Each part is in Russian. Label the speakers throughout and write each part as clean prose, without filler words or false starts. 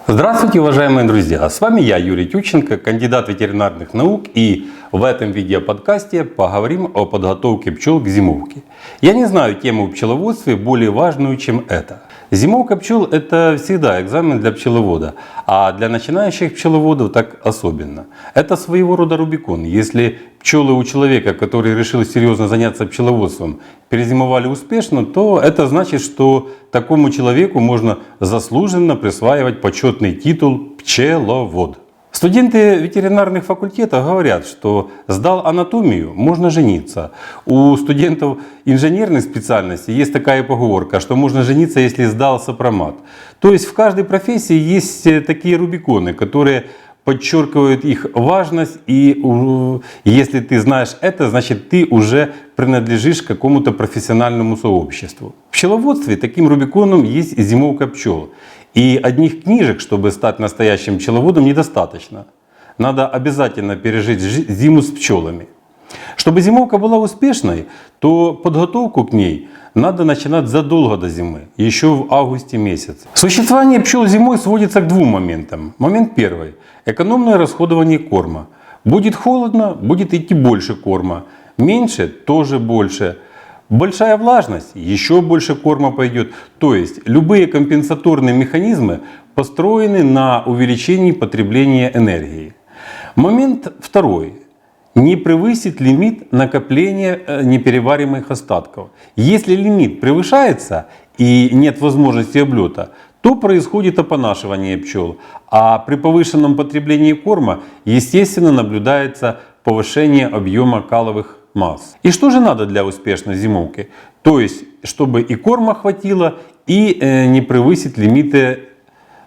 Speaker 1: Здравствуйте, уважаемые друзья! С вами я, Юрий Тютченко, кандидат ветеринарных наук, и в этом видеоподкасте поговорим о подготовке пчел к зимовке. Я не знаю тему в пчеловодстве более важную, чем это. Зимовка пчел – это всегда экзамен для пчеловода, а для начинающих пчеловодов так особенно. Это своего рода Рубикон. Если пчелы у человека, который решил серьезно заняться пчеловодством, перезимовали успешно, то это значит, что такому человеку можно заслуженно присваивать почетный титул «пчеловод». Студенты ветеринарных факультетов говорят, что сдал анатомию, можно жениться. У студентов инженерных специальностей есть такая поговорка, что можно жениться, если сдал сопромат. То есть в каждой профессии есть такие рубиконы, которые подчеркивают их важность, и если ты знаешь это, значит ты уже принадлежишь к какому-то профессиональному сообществу. В пчеловодстве таким рубиконом есть зимовка пчел. И одних книжек, чтобы стать настоящим пчеловодом, недостаточно. Надо обязательно пережить зиму с пчелами. Чтобы зимовка была успешной, то подготовку к ней надо начинать задолго до зимы, еще в августе месяце. Существование пчел зимой сводится к двум моментам. Момент первый – экономное расходование корма. Будет холодно, будет идти больше корма. Меньше – тоже больше. Большая влажность, еще больше корма пойдет. То есть любые компенсаторные механизмы построены на увеличении потребления энергии. Момент второй. Не превысить лимит накопления неперевариваемых остатков. Если лимит превышается и нет возможности облета, то происходит опонашивание пчел. А при повышенном потреблении корма, естественно, наблюдается повышение объема каловых масс. И что же надо для успешной зимовки? То есть, чтобы и корма хватило, и не превысить лимиты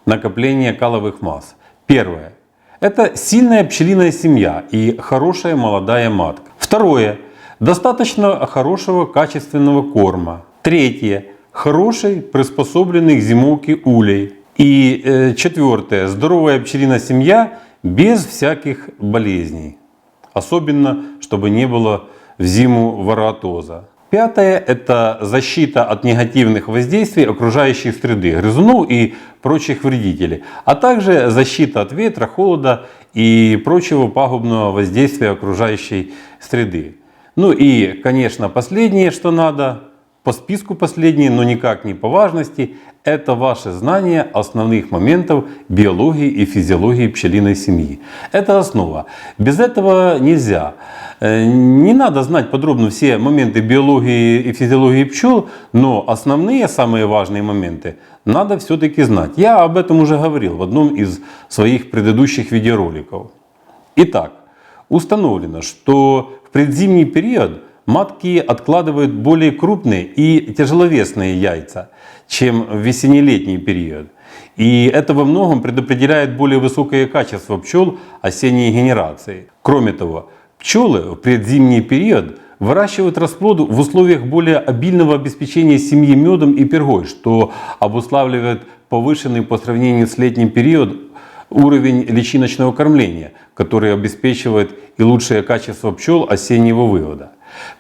Speaker 1: накопления каловых масс. Первое. Это сильная пчелиная семья и хорошая молодая матка. Второе. Достаточно хорошего качественного корма. Третье. Хороший, приспособленный к зимовке улей. И четвертое. Здоровая пчелиная семья без всяких болезней. Особенно, чтобы не было в зиму вороатоза. Пятое – это защита от негативных воздействий окружающей среды, грызунов и прочих вредителей, а также защита от ветра, холода и прочего пагубного воздействия окружающей среды. Ну и, конечно, последнее, что надо, по списку последнее, но никак не по важности, это ваше знание основных моментов биологии и физиологии пчелиной семьи. Это основа. Без этого нельзя. Не надо знать подробно все моменты биологии и физиологии пчел, но основные, самые важные моменты надо все-таки знать. Я об этом уже говорил в одном из своих предыдущих видеороликов. Итак, установлено, что в предзимний период матки откладывают более крупные и тяжеловесные яйца, чем в весенне-летний период. И это во многом предопределяет более высокое качество пчел осенней генерации. Кроме того, пчелы в предзимний период выращивают расплод в условиях более обильного обеспечения семьи медом и пергой, что обуславливает повышенный по сравнению с летним периодом уровень личиночного кормления, который обеспечивает и лучшее качество пчел осеннего вывода.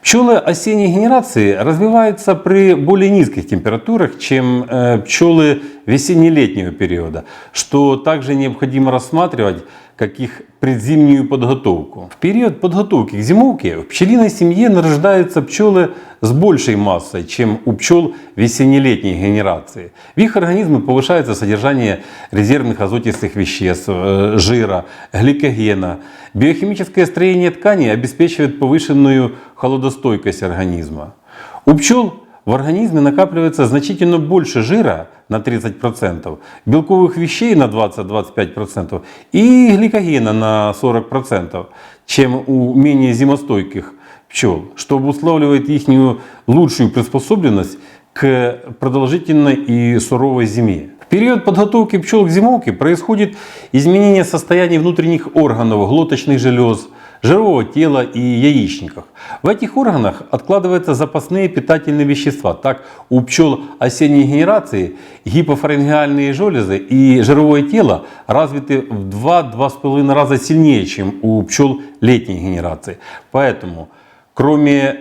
Speaker 1: Пчелы осенней генерации развиваются при более низких температурах, чем пчелы весенне-летнего периода, что также необходимо рассматривать как их предзимнюю подготовку. В период подготовки к зимовке в пчелиной семье нарождаются пчелы с большей массой, чем у пчел весенне-летней генерации. В их организме повышается содержание резервных азотистых веществ, жира, гликогена. Биохимическое строение тканей обеспечивает повышенную холодостойкость организма. У пчел в организме накапливается значительно больше жира на 30%, белковых вещей на 20-25% и гликогена на 40%, чем у менее зимостойких пчел, что обуславливает их лучшую приспособленность к продолжительной и суровой зиме. В период подготовки пчел к зимовке происходит изменение состояния внутренних органов, глоточных желез, жирового тела и яичников. В этих органах откладываются запасные питательные вещества. Так, у пчел осенней генерации гипофарингеальные железы и жировое тело развиты в 2-2,5 раза сильнее, чем у пчел летней генерации. Поэтому, кроме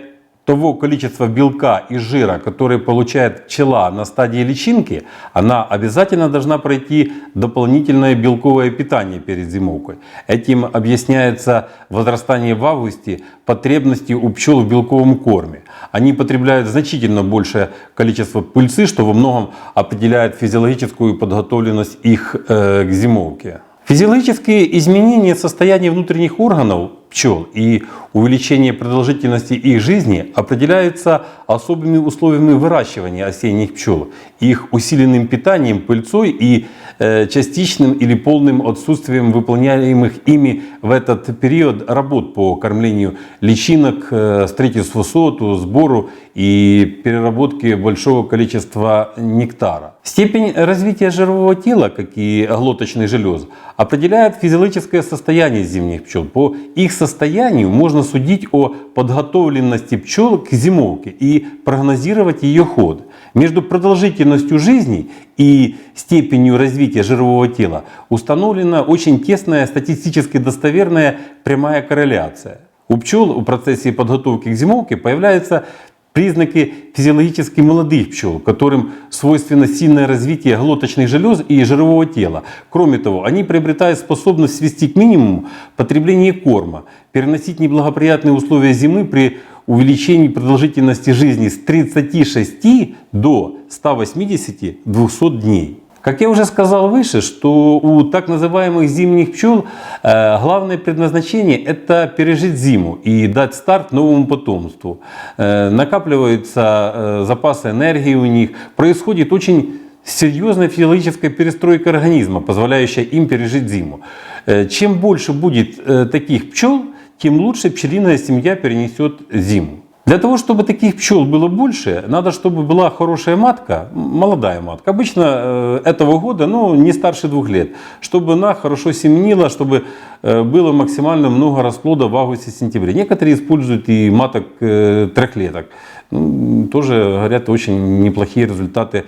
Speaker 1: того количества белка и жира, который получает пчела на стадии личинки, она обязательно должна пройти дополнительное белковое питание перед зимовкой. Этим объясняется возрастание в августе потребности у пчел в белковом корме. Они потребляют значительно большее количество пыльцы, что во многом определяет физиологическую подготовленность их к зимовке. Физиологические изменения состояния внутренних органов пчел и увеличение продолжительности их жизни определяются особыми условиями выращивания осенних пчел, их усиленным питанием пыльцой и частичным или полным отсутствием выполняемых ими в этот период работ по кормлению личинок, строительству соту, сбору и переработке большого количества нектара. Степень развития жирового тела, как и глоточных желез, определяет физиологическое состояние зимних пчел. По их состоянию можно судить о подготовленности пчел к зимовке и прогнозировать ее ход. Между продолжительностью жизни и степенью развития жирового тела установлена очень тесная, статистически достоверная прямая корреляция. У пчел в процессе подготовки к зимовке появляются признаки физиологически молодых пчел, которым свойственно сильное развитие глоточных желез и жирового тела. Кроме того, они приобретают способность свести к минимуму потребление корма, переносить неблагоприятные условия зимы при увеличении продолжительности жизни с 36 до 180-200 дней. Как я уже сказал выше, что у так называемых зимних пчел главное предназначение – это пережить зиму и дать старт новому потомству. Накапливаются запасы энергии у них, происходит очень серьезная физиологическая перестройка организма, позволяющая им пережить зиму. Чем больше будет таких пчел, тем лучше пчелиная семья перенесет зиму. Для того, чтобы таких пчел было больше, надо, чтобы была хорошая матка, молодая матка, обычно этого года, но не старше 2 лет, чтобы она хорошо семенила, чтобы было максимально много расплода в августе-сентябре. Некоторые используют и маток 3-леток. Тоже, говорят, очень неплохие результаты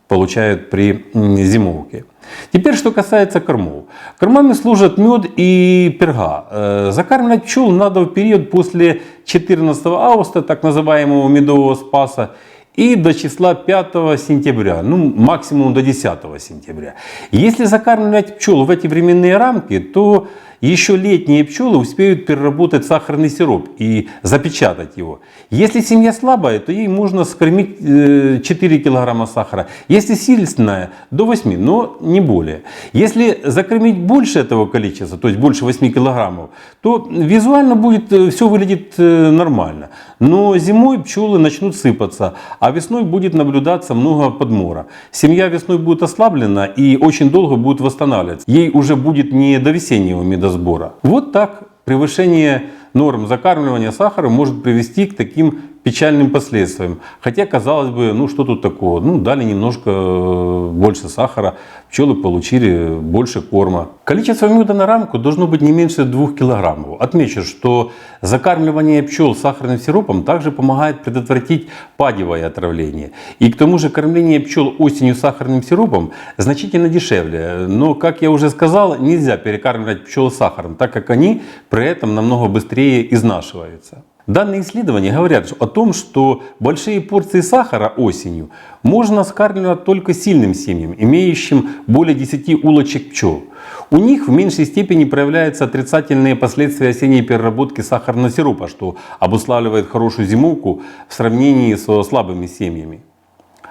Speaker 1: получают при зимовке. Теперь, что касается кормов. Кормами служат мед и перга. Закармливать пчел надо в период после 14 августа, так называемого медового спаса, и до числа 5 сентября, максимум до 10 сентября. Если закармливать пчел в эти временные рамки, то еще летние пчелы успеют переработать сахарный сироп и запечатать его. Если семья слабая, то ей можно скормить 4 кг сахара. Если сильная, до 8, но не более. Если закормить больше этого количества, то есть больше 8 кг, то визуально будет все выглядит нормально. Но зимой пчелы начнут сыпаться, а весной будет наблюдаться много подмора. Семья весной будет ослаблена и очень долго будет восстанавливаться. Ей уже будет не до весеннего медосбора. Вот так превышение норм закармливания сахара может привести к таким печальным последствиям. Хотя, казалось бы, что тут такого? Дали немножко больше сахара, пчелы получили больше корма. Количество меда на рамку должно быть не меньше 2 кг. Отмечу, что закармливание пчел сахарным сиропом также помогает предотвратить падевое отравление. И к тому же кормление пчел осенью сахарным сиропом значительно дешевле. Но, как я уже сказал, нельзя перекармливать пчел сахаром, так как они при этом намного быстрее изнашиваются. Данные исследования говорят о том, что большие порции сахара осенью можно скармливать только сильным семьям, имеющим более 10 улочек пчел. У них в меньшей степени проявляются отрицательные последствия осенней переработки сахарного сиропа, что обуславливает хорошую зимовку в сравнении со слабыми семьями.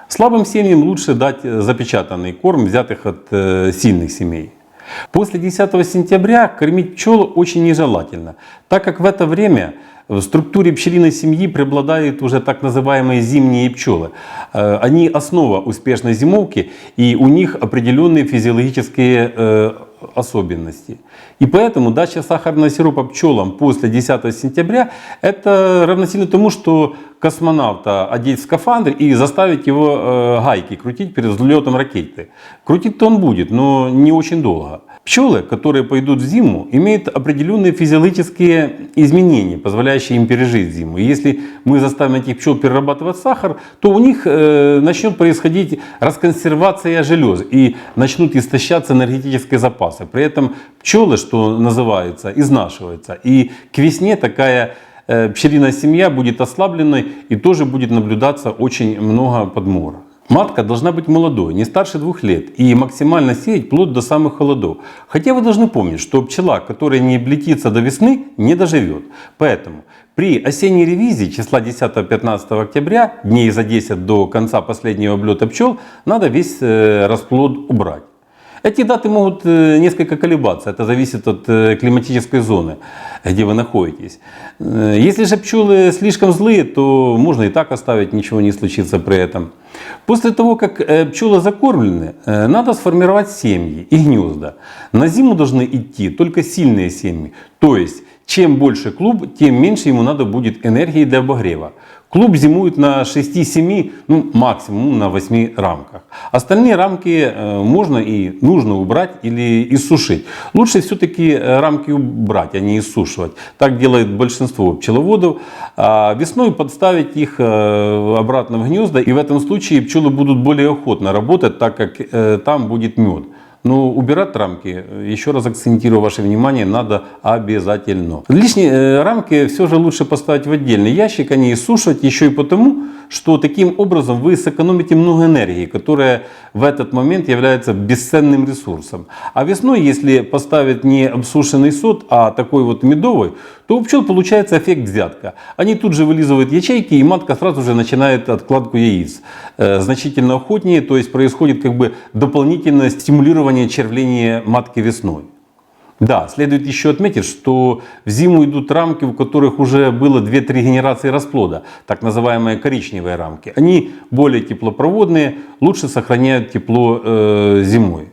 Speaker 1: Слабым семьям лучше дать запечатанный корм, взятых от сильных семей. После 10 сентября кормить пчел очень нежелательно, так как в это время в структуре пчелиной семьи преобладают уже так называемые зимние пчелы. Они основа успешной зимовки, и у них определенные физиологические особенности. И поэтому дача сахарного сиропа пчелам после 10 сентября это равносильно тому, что космонавта одеть в скафандр и заставить его гайки крутить перед взлетом ракеты. Крутить-то он будет, но не очень долго. Пчелы, которые пойдут в зиму, имеют определенные физиологические изменения, позволяющие им пережить зиму. И если мы заставим этих пчел перерабатывать сахар, то у них начнет происходить расконсервация желез и начнут истощаться энергетические запасы. При этом пчелы, что называется, изнашиваются. И к весне такая пчелиная семья будет ослабленной и тоже будет наблюдаться очень много подмора. Матка должна быть молодой, не старше 2 лет, и максимально сеять вплоть до самых холодов. Хотя вы должны помнить, что пчела, которая не облетится до весны, не доживет. Поэтому при осенней ревизии числа 10-15 октября, дней за 10 до конца последнего облета пчел, надо весь расплод убрать. Эти даты могут несколько колебаться, это зависит от климатической зоны, где вы находитесь. Если же пчелы слишком злые, то можно и так оставить, ничего не случится при этом. После того, как пчелы закормлены, надо сформировать семьи и гнезда. На зиму должны идти только сильные семьи, то есть чем больше клуб, тем меньше ему надо будет энергии для обогрева. Клуб зимует на 6-7, максимум на 8 рамках. Остальные рамки можно и нужно убрать или иссушить. Лучше все-таки рамки убрать, а не иссушивать. Так делает большинство пчеловодов. А весной подставить их обратно в гнезда. И в этом случае пчелы будут более охотно работать, так как там будет мед. Но убирать рамки, еще раз акцентирую ваше внимание, надо обязательно. Лишние рамки все же лучше поставить в отдельный ящик, а не иссушивать, еще и потому, что таким образом вы сэкономите много энергии, которая в этот момент является бесценным ресурсом. А весной, если поставить не обсушенный сот, а такой вот медовый, то у пчел получается эффект взятка. Они тут же вылизывают ячейки, и матка сразу же начинает откладку яиц. Значительно охотнее, то есть происходит как бы дополнительное стимулирование червления матки весной. Да, следует еще отметить, что в зиму идут рамки, у которых уже было 2-3 генерации расплода, так называемые коричневые рамки. Они более теплопроводные, лучше сохраняют тепло зимой.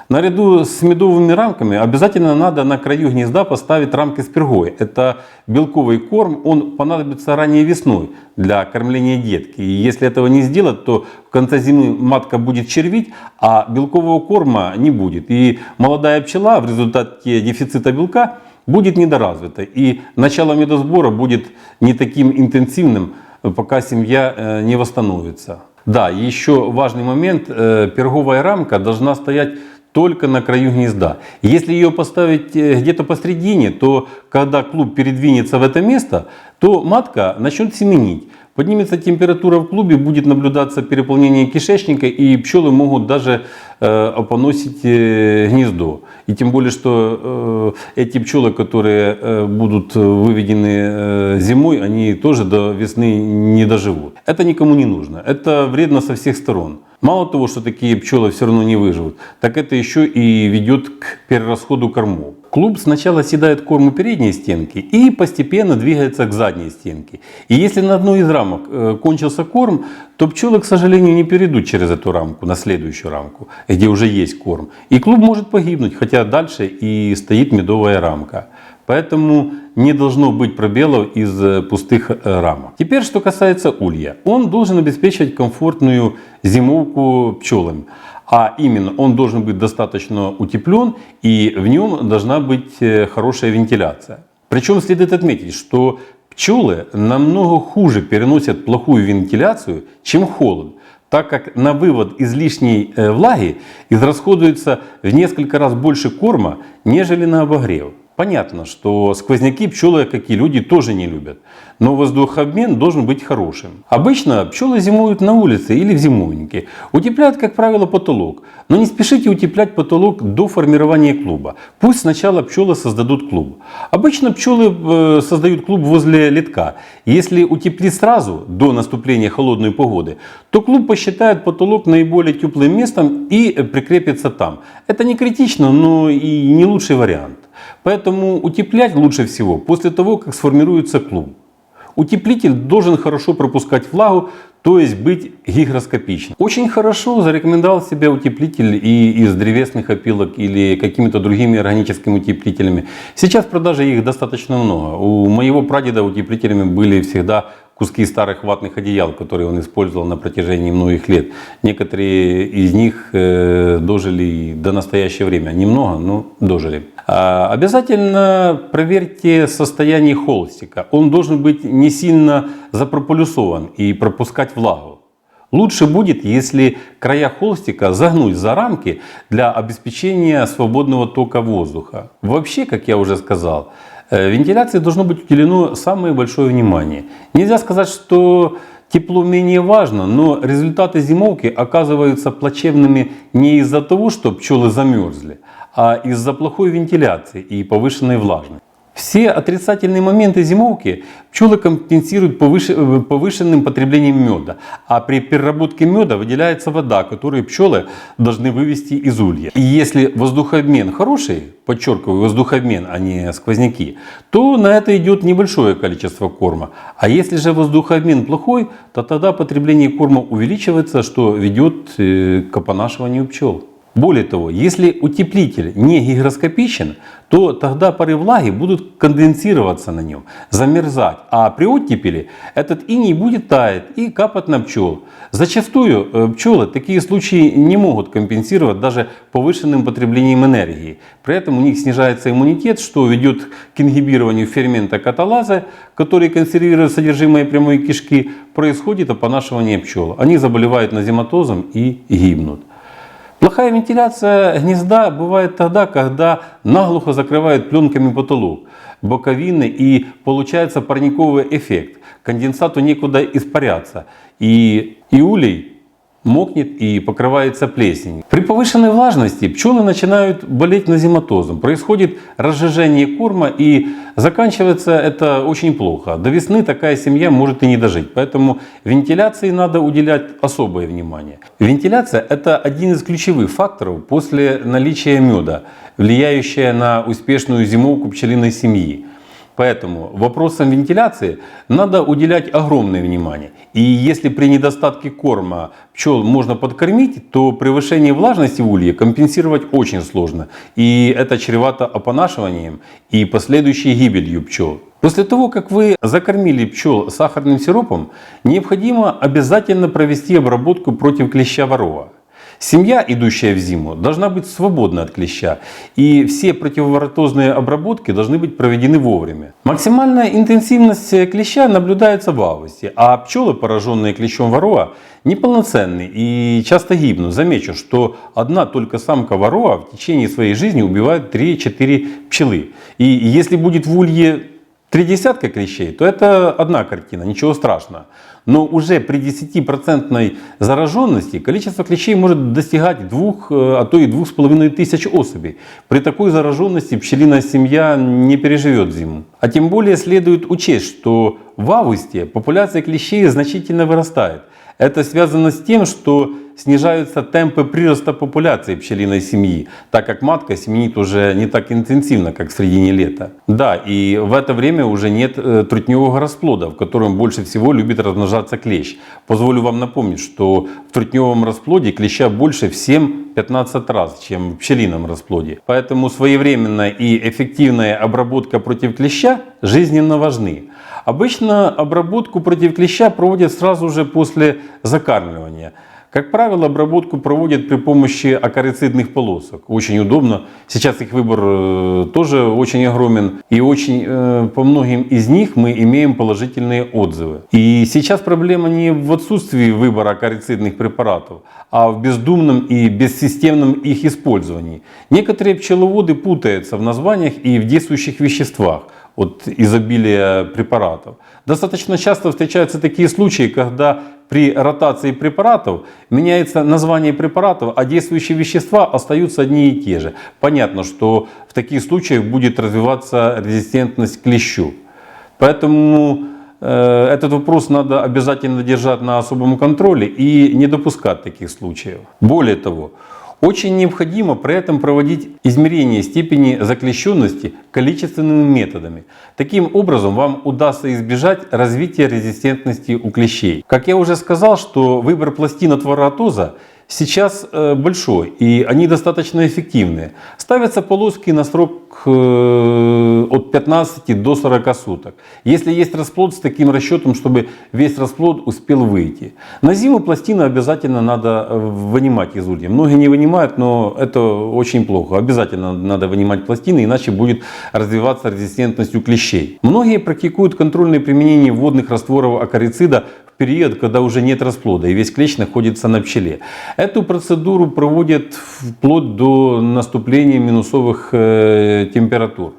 Speaker 1: Наряду с медовыми рамками обязательно надо на краю гнезда поставить рамки с пергой. Это белковый корм, он понадобится ранее весной для кормления детки. И если этого не сделать, то в конце зимы матка будет червить, а белкового корма не будет. И молодая пчела в результате дефицита белка будет недоразвита. И начало медосбора будет не таким интенсивным, пока семья не восстановится. Да, еще важный момент. Перговая рамка должна стоять только на краю гнезда. Если ее поставить где-то посредине, то когда клуб передвинется в это место, то матка начнет семенить. Поднимется температура в клубе, будет наблюдаться переполнение кишечника, и пчелы могут даже опоносить гнездо. И тем более, что эти пчелы, которые будут выведены зимой, они тоже до весны не доживут. Это никому не нужно. Это вредно со всех сторон. Мало того, что такие пчелы все равно не выживут, так это еще и ведет к перерасходу кормов. Клуб сначала съедает корм у передней стенки и постепенно двигается к задней стенке. И если на одной из рамок кончился корм, то пчелы, к сожалению, не перейдут через эту рамку на следующую рамку, где уже есть корм. И клуб может погибнуть, хотя дальше и стоит медовая рамка. Поэтому не должно быть пробелов из пустых рамок. Теперь, что касается улья. Он должен обеспечивать комфортную зимовку пчелам. А именно, он должен быть достаточно утеплен, и в нем должна быть хорошая вентиляция. Причем следует отметить, что пчелы намного хуже переносят плохую вентиляцию, чем холод, так как на вывод излишней влаги израсходуется в несколько раз больше корма, нежели на обогрев. Понятно, что сквозняки пчелы, как и люди, тоже не любят. Но воздухообмен должен быть хорошим. Обычно пчелы зимуют на улице или в зимовнике. Утепляют, как правило, потолок. Но не спешите утеплять потолок до формирования клуба. Пусть сначала пчелы создадут клуб. Обычно пчелы создают клуб возле лотка. Если утеплить сразу, до наступления холодной погоды, то клуб посчитает потолок наиболее теплым местом и прикрепится там. Это не критично, но и не лучший вариант. Поэтому утеплять лучше всего после того, как сформируется клуб. Утеплитель должен хорошо пропускать влагу, то есть быть гигроскопичным. Очень хорошо зарекомендовал себя утеплитель и из древесных опилок или какими-то другими органическими утеплителями. Сейчас в продаже их достаточно много. У моего прадеда утеплителями были всегда куски старых ватных одеял, которые он использовал на протяжении многих лет. Некоторые из них дожили до настоящего времени. Немного, но дожили. Обязательно проверьте состояние холстика. Он должен быть не сильно запрополюсован и пропускать влагу. Лучше будет, если края холстика загнуть за рамки для обеспечения свободного тока воздуха. Вообще, как я уже сказал, Вентиляции должно быть уделено самое большое внимание. Нельзя сказать, что тепло менее важно, но результаты зимовки оказываются плачевными не из-за того, что пчелы замерзли, а из-за плохой вентиляции и повышенной влажности. Все отрицательные моменты зимовки пчелы компенсируют повышенным потреблением меда, а при переработке меда выделяется вода, которую пчелы должны вывести из улья. И если воздухообмен хороший, подчеркиваю, воздухообмен, а не сквозняки, то на это идет небольшое количество корма. А если же воздухообмен плохой, то тогда потребление корма увеличивается, что ведет к опонашиванию пчел. Более того, если утеплитель не гигроскопичен, то тогда пары влаги будут конденсироваться на нем, замерзать, а при оттепели этот иней будет таять и капать на пчел. Зачастую пчелы такие случаи не могут компенсировать даже повышенным потреблением энергии. При этом у них снижается иммунитет, что ведет к ингибированию фермента каталазы, который консервирует содержимое прямой кишки, происходит опонашивание пчел. Они заболевают назематозом и гибнут. Плохая вентиляция гнезда бывает тогда, когда наглухо закрывают пленками потолок, боковины и получается парниковый эффект. Конденсату некуда испаряться, и улей мокнет и покрывается плесенью. При повышенной влажности пчелы начинают болеть назематозом. Происходит разжижение корма и заканчивается это очень плохо. До весны такая семья может и не дожить. Поэтому вентиляции надо уделять особое внимание. Вентиляция – это один из ключевых факторов после наличия меда, влияющая на успешную зимовку пчелиной семьи. Поэтому вопросам вентиляции надо уделять огромное внимание. И если при недостатке корма пчел можно подкормить, то превышение влажности в улье компенсировать очень сложно. И это чревато опонашиванием и последующей гибелью пчел. После того, как вы закормили пчел сахарным сиропом, необходимо обязательно провести обработку против клеща ворова. Семья, идущая в зиму, должна быть свободна от клеща, и все противоворотозные обработки должны быть проведены вовремя. Максимальная интенсивность клеща наблюдается в августе, а пчелы, пораженные клещом ворова, неполноценны и часто гибнут. Замечу, что одна только самка ворова в течение своей жизни убивает 3-4 пчелы. И если будет в улье 3 десятка клещей, то это одна картина, ничего страшного. Но уже при 10% зараженности количество клещей может достигать 2, а то и 2500 особей. При такой зараженности пчелиная семья не переживет зиму. А тем более следует учесть, что в августе популяция клещей значительно вырастает. Это связано с тем, что снижаются темпы прироста популяции пчелиной семьи, так как матка семенит уже не так интенсивно, как в середине лета. Да, и в это время уже нет трутневого расплода, в котором больше всего любит размножаться клещ. Позволю вам напомнить, что в трутневом расплоде клеща больше в 7-15 раз, чем в пчелином расплоде. Поэтому своевременная и эффективная обработка против клеща жизненно важны. Обычно обработку против клеща проводят сразу же после закармливания. Как правило, обработку проводят при помощи акарицидных полосок. Очень удобно. Сейчас их выбор тоже очень огромен. И по многим из них мы имеем положительные отзывы. И сейчас проблема не в отсутствии выбора акарицидных препаратов, а в бездумном и бессистемном их использовании. Некоторые пчеловоды путаются в названиях и в действующих веществах от изобилия препаратов. Достаточно часто встречаются такие случаи, когда при ротации препаратов меняется название препаратов, а действующие вещества остаются одни и те же. Понятно, что в таких случаях будет развиваться резистентность к клещу. Поэтому этот вопрос надо обязательно держать на особом контроле и не допускать таких случаев. Более того, очень необходимо при этом проводить измерение степени заклещенности количественными методами. Таким образом вам удастся избежать развития резистентности у клещей. Как я уже сказал, что выбор пластин от воротоза сейчас большой, и они достаточно эффективные. Ставятся полоски на срок от 15 до 40 суток. Если есть расплод, с таким расчетом, чтобы весь расплод успел выйти. На зиму пластины обязательно надо вынимать из улья. Многие не вынимают, но это очень плохо. Обязательно надо вынимать пластины, иначе будет развиваться резистентность у клещей. Многие практикуют контрольное применение водных растворов акарицида в период, когда уже нет расплода и весь клещ находится на пчеле. Эту процедуру проводят вплоть до наступления минусовых температур.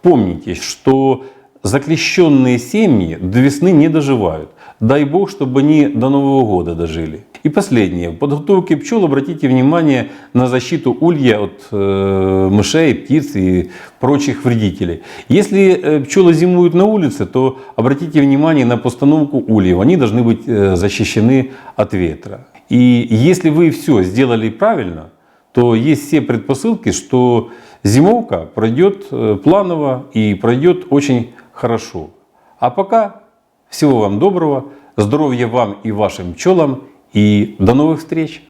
Speaker 1: Помните, что заклещенные семьи до весны не доживают. Дай Бог, чтобы они до Нового года дожили. И последнее. В подготовке пчел обратите внимание на защиту улья от мышей, птиц и прочих вредителей. Если пчелы зимуют на улице, то обратите внимание на постановку ульев. Они должны быть защищены от ветра. И если вы все сделали правильно, то есть все предпосылки, что зимовка пройдет планово и пройдет очень хорошо. А пока всего вам доброго, здоровья вам и вашим пчелам, и до новых встреч!